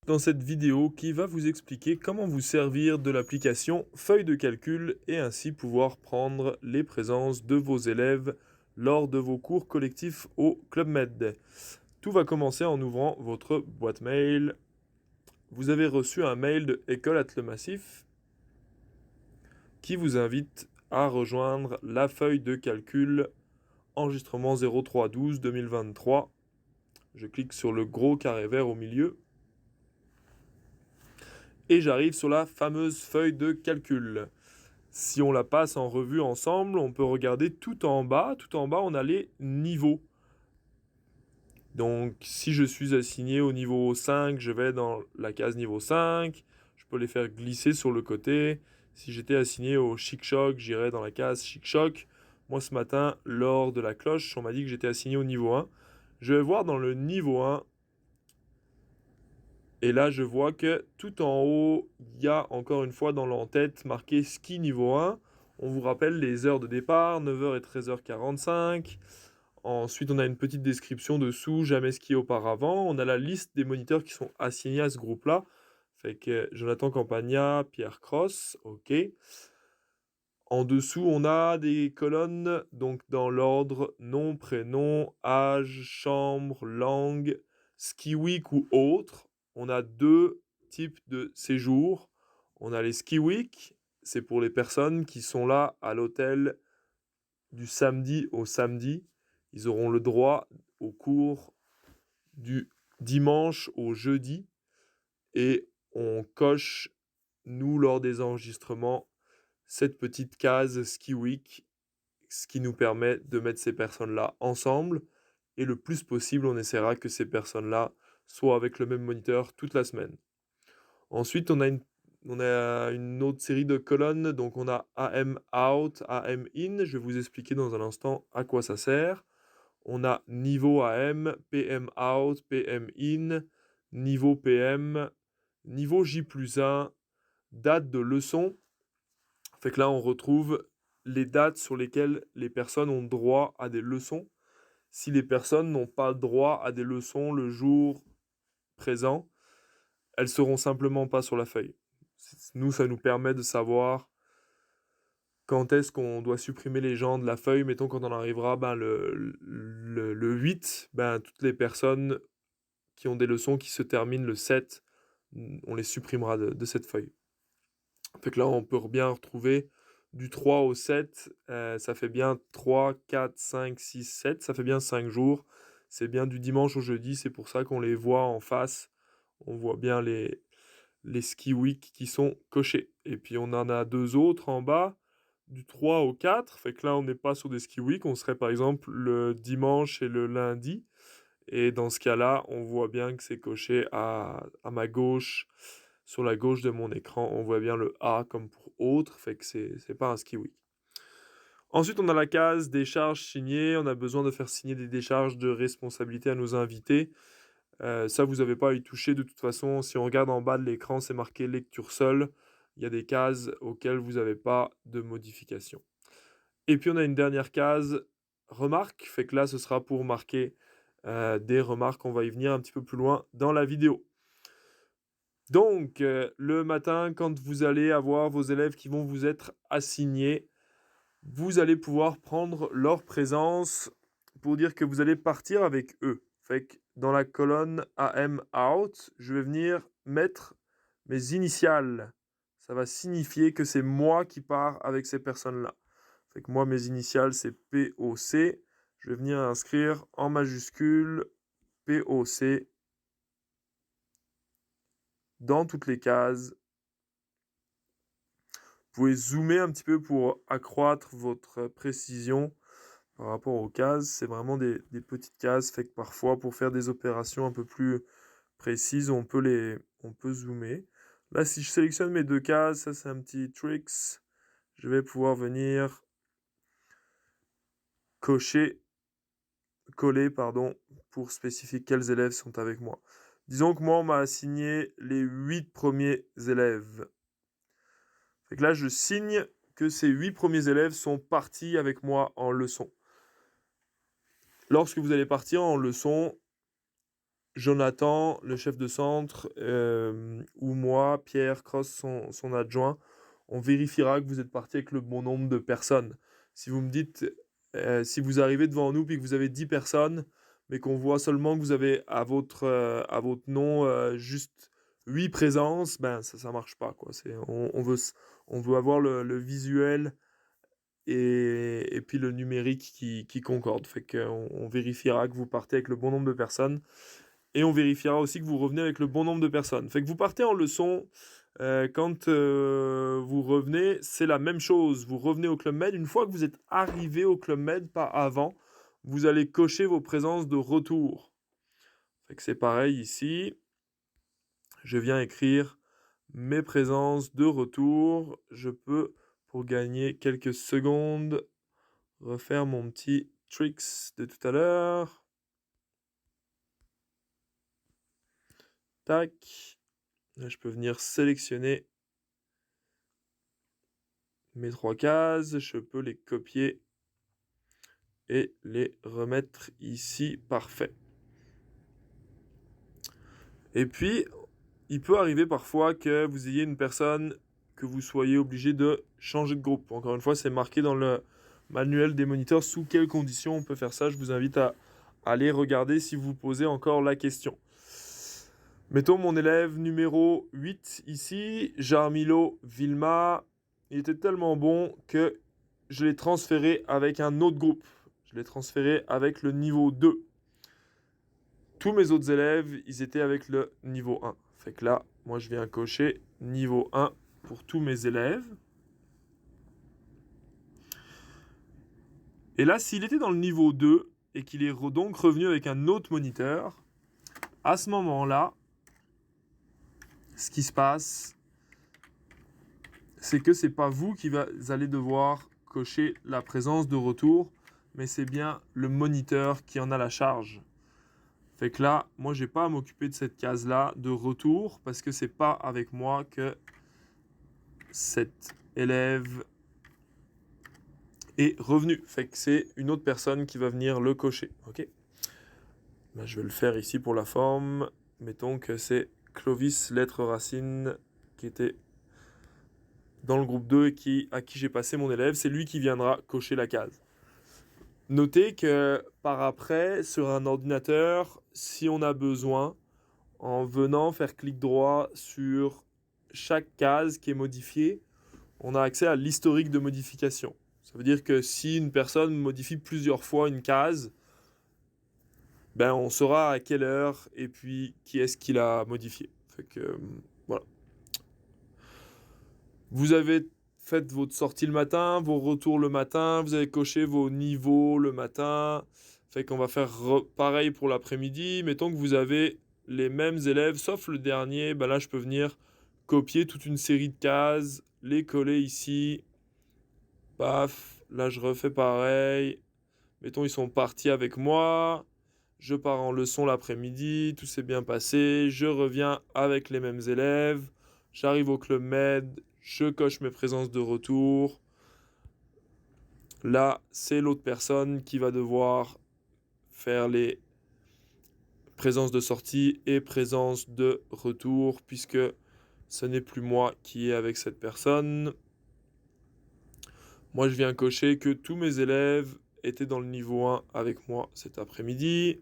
dans cette vidéo qui va vous expliquer comment vous servir de l'application Feuille de calcul et ainsi pouvoir prendre les présences de vos élèves lors de vos cours collectifs au Club Med. Tout va commencer en ouvrant votre boîte mail. Vous avez reçu un mail de École Atles Massif qui vous invite à rejoindre la feuille de calcul enregistrement 0312 2023. Je clique sur le gros carré vert au milieu et j'arrive sur la fameuse feuille de calcul. Si on la passe en revue ensemble, on peut regarder tout en bas. Tout en bas, on a les niveaux. Donc, si je suis assigné au niveau 5, je vais dans la case niveau 5. Je peux les faire glisser sur le côté. Si j'étais assigné au chic-choc, j'irais dans la case chic-choc. Moi, ce matin, lors de la cloche, on m'a dit que j'étais assigné au niveau 1. Je vais voir dans le niveau 1. Et là, je vois que tout en haut, il y a encore une fois dans l'en-tête marqué ski niveau 1. On vous rappelle les heures de départ, 9h et 13h45. Ensuite, on a une petite description dessous, jamais skié auparavant. On a la liste des moniteurs qui sont assignés à ce groupe-là. Fait que Jonathan Campagna, Pierre Cross, ok. En dessous, on a des colonnes, donc dans l'ordre nom, prénom, âge, chambre, langue, ski week ou autre. On a deux types de séjours. On a les ski week, c'est pour les personnes qui sont là à l'hôtel du samedi au samedi. Ils auront le droit au cours du dimanche au jeudi et on coche, nous, lors des enregistrements, cette petite case Ski Week, ce qui nous permet de mettre ces personnes-là ensemble. Et le plus possible, on essaiera que ces personnes-là soient avec le même moniteur toute la semaine. Ensuite, on a une autre série de colonnes. Donc, on a AM out, AM in. Je vais vous expliquer dans un instant à quoi ça sert. On a niveau AM, PM out, PM in, niveau PM, niveau J+1, date de leçon. Fait que là, on retrouve les dates sur lesquelles les personnes ont droit à des leçons. Si les personnes n'ont pas droit à des leçons le jour présent, elles seront simplement pas sur la feuille. Nous, ça nous permet de savoir quand est-ce qu'on doit supprimer les gens de la feuille. Mettons quand on arrivera le 8, toutes les personnes qui ont des leçons qui se terminent le 7, on les supprimera de cette feuille. Fait que là, on peut bien retrouver du 3 au 7, ça fait bien 3, 4, 5, 6, 7, ça fait bien 5 jours. C'est bien du dimanche au jeudi, c'est pour ça qu'on les voit en face. On voit bien les ski week qui sont cochés. Et puis on en a deux autres en bas, du 3 au 4. Fait que là, on n'est pas sur des ski week, on serait par exemple le dimanche et le lundi. Et dans ce cas-là, on voit bien que c'est coché à ma gauche. Sur la gauche de mon écran, on voit bien le A comme pour autre, fait que c'est pas un ski week. Ensuite, on a la case décharges signées. On a besoin de faire signer des décharges de responsabilité à nos invités. Ça, vous n'avez pas à y toucher de toute façon. Si on regarde en bas de l'écran, c'est marqué lecture seule. Il y a des cases auxquelles vous n'avez pas de modification. Et puis, on a une dernière case remarques. Fait que là, ce sera pour marquer des remarques. On va y venir un petit peu plus loin dans la vidéo. Donc, le matin, quand vous allez avoir vos élèves qui vont vous être assignés, vous allez pouvoir prendre leur présence pour dire que vous allez partir avec eux. Fait que dans la colonne AM out, je vais venir mettre mes initiales. Ça va signifier que c'est moi qui pars avec ces personnes-là. Fait que moi, mes initiales, c'est POC. Je vais venir inscrire en majuscule POC dans toutes les cases. Vous pouvez zoomer un petit peu pour accroître votre précision par rapport aux cases. C'est vraiment des petites cases, fait que parfois, pour faire des opérations un peu plus précises, on peut zoomer. Là, si je sélectionne mes deux cases, ça c'est un petit tricks. Je vais pouvoir venir coller, pour spécifier quels élèves sont avec moi. Disons que moi, on m'a assigné les 8 premiers élèves. Fait que là, je signe que ces 8 premiers élèves sont partis avec moi en leçon. Lorsque vous allez partir en leçon, Jonathan, le chef de centre, ou moi, Pierre Cross, son adjoint, on vérifiera que vous êtes parti avec le bon nombre de personnes. Si vous me dites, si vous arrivez devant nous puis que vous avez 10 personnes, mais qu'on voit seulement que vous avez à votre nom juste 8 présences, ben ça marche pas, quoi. On veut avoir le visuel et puis le numérique qui concorde. Fait qu'on vérifiera que vous partez avec le bon nombre de personnes. Et on vérifiera aussi que vous revenez avec le bon nombre de personnes. Fait que vous partez en leçon, quand vous revenez, c'est la même chose. Vous revenez au Club Med. Une fois que vous êtes arrivé au Club Med, pas avant, vous allez cocher vos présences de retour. Fait que c'est pareil ici. Je viens écrire mes présences de retour. Je peux, pour gagner quelques secondes, refaire mon petit tricks de tout à l'heure. Tac. Là, je peux venir sélectionner mes 3 cases, je peux les copier et les remettre ici, parfait. Et puis, il peut arriver parfois que vous ayez une personne que vous soyez obligé de changer de groupe. Encore une fois, c'est marqué dans le manuel des moniteurs sous quelles conditions on peut faire ça. Je vous invite à aller regarder si vous posez encore la question. Mettons mon élève numéro 8 ici, Jarmilo Vilma. Il était tellement bon que je l'ai transféré avec un autre groupe. Je l'ai transféré avec le niveau 2. Tous mes autres élèves, ils étaient avec le niveau 1. Fait que là, moi, je viens cocher niveau 1 pour tous mes élèves. Et là, s'il était dans le niveau 2 et qu'il est donc revenu avec un autre moniteur, à ce moment-là, ce qui se passe, c'est que c'est pas vous qui allez devoir cocher la présence de retour, mais c'est bien le moniteur qui en a la charge. Fait que là, moi, j'ai pas à m'occuper de cette case-là de retour parce que c'est pas avec moi que cet élève est revenu. Fait que c'est une autre personne qui va venir le cocher. Ok. Ben, je vais le faire ici pour la forme. Mettons que c'est Clovis, lettre racine, qui était dans le groupe 2 et à qui j'ai passé mon élève. C'est lui qui viendra cocher la case. Notez que par après, sur un ordinateur, si on a besoin, en venant faire clic droit sur chaque case qui est modifiée, on a accès à l'historique de modification. Ça veut dire que si une personne modifie plusieurs fois une case, ben on saura à quelle heure et puis qui est-ce qui l'a modifié. Fait que voilà. Vous avez fait votre sortie le matin, vos retours le matin, vous avez coché vos niveaux le matin. Fait qu'on va faire pareil pour l'après-midi. Mettons que vous avez les mêmes élèves, sauf le dernier, ben là je peux venir copier toute une série de cases, les coller ici. Paf, là je refais pareil. Mettons ils sont partis avec moi. Je pars en leçon l'après-midi, tout s'est bien passé. Je reviens avec les mêmes élèves. J'arrive au Club Med, je coche mes présences de retour. Là, c'est l'autre personne qui va devoir faire les présences de sortie et présences de retour, puisque ce n'est plus moi qui est avec cette personne. Moi, je viens cocher que tous mes élèves étaient dans le niveau 1 avec moi cet après-midi.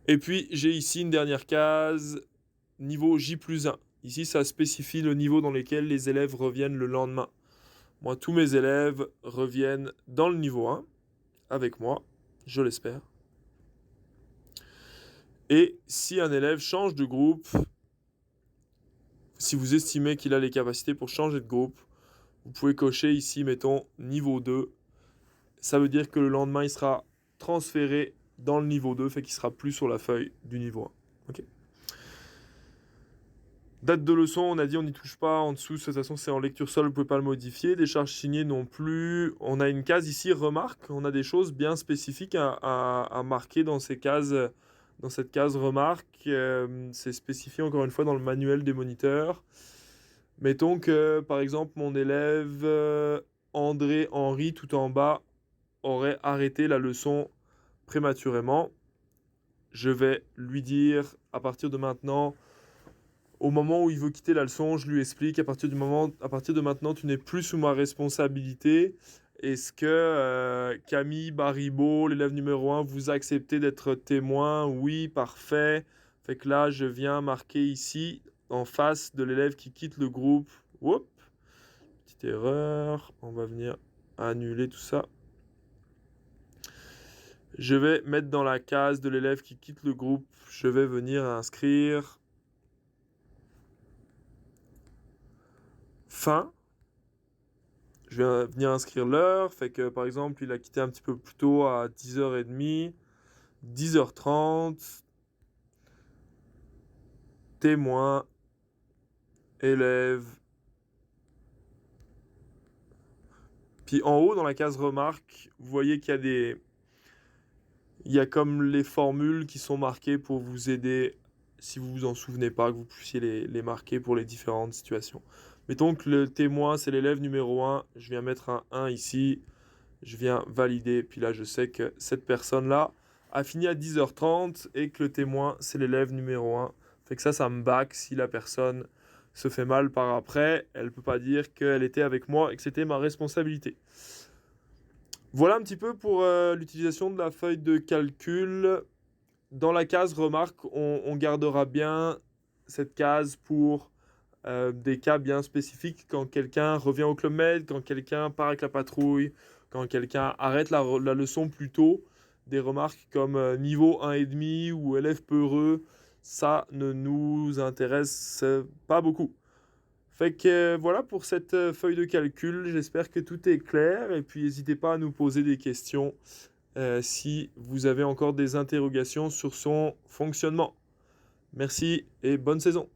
Et puis, j'ai ici une dernière case, niveau J+1. Ici, ça spécifie le niveau dans lequel les élèves reviennent le lendemain. Moi, tous mes élèves reviennent dans le niveau 1 avec moi, je l'espère. Et si un élève change de groupe, si vous estimez qu'il a les capacités pour changer de groupe, vous pouvez cocher ici, mettons, niveau 2. Ça veut dire que le lendemain, il sera transféré dans le niveau 2, fait qu'il sera plus sur la feuille du niveau 1. Ok. Date de leçon, on a dit on n'y touche pas. En dessous, de toute façon, c'est en lecture seule, vous ne pouvez pas le modifier. Des charges signées non plus. On a une case ici, remarque. On a des choses bien spécifiques à marquer dans ces cases, dans cette case remarque. C'est spécifié encore une fois dans le manuel des moniteurs. Mettons que, par exemple, mon élève André Henry, tout en bas, aurait arrêté la leçon prématurément, je vais lui dire à partir de maintenant, au moment où il veut quitter la leçon, je lui explique à partir de maintenant, tu n'es plus sous ma responsabilité. Est-ce que Camille Baribeau, l'élève numéro 1, vous acceptez d'être témoin? Oui, parfait. Fait que là, je viens marquer ici, en face de l'élève qui quitte le groupe. Oups, petite erreur. On va venir annuler tout ça. Je vais mettre dans la case de l'élève qui quitte le groupe, je vais venir inscrire fin. Je vais venir inscrire l'heure, fait que par exemple, il a quitté un petit peu plus tôt à 10h30, 10h30, témoin, élève. Puis en haut, dans la case remarque, vous voyez qu'il y a il y a comme les formules qui sont marquées pour vous aider, si vous vous en souvenez pas, que vous puissiez les marquer pour les différentes situations. Mettons que le témoin, c'est l'élève numéro 1. Je viens mettre un 1 ici. Je viens valider. Puis là, je sais que cette personne-là a fini à 10h30 et que le témoin, c'est l'élève numéro 1. Fait que ça me back si la personne se fait mal par après. Elle ne peut pas dire qu'elle était avec moi et que c'était ma responsabilité. Voilà un petit peu pour l'utilisation de la feuille de calcul. Dans la case remarque, on gardera bien cette case pour des cas bien spécifiques, quand quelqu'un revient au Club Med, quand quelqu'un part avec la patrouille, quand quelqu'un arrête la leçon plus tôt. Des remarques comme niveau 1,5 ou élève peureux, ça ne nous intéresse pas beaucoup. Fait que voilà pour cette feuille de calcul. J'espère que tout est clair. Et puis n'hésitez pas à nous poser des questions si vous avez encore des interrogations sur son fonctionnement. Merci et bonne saison.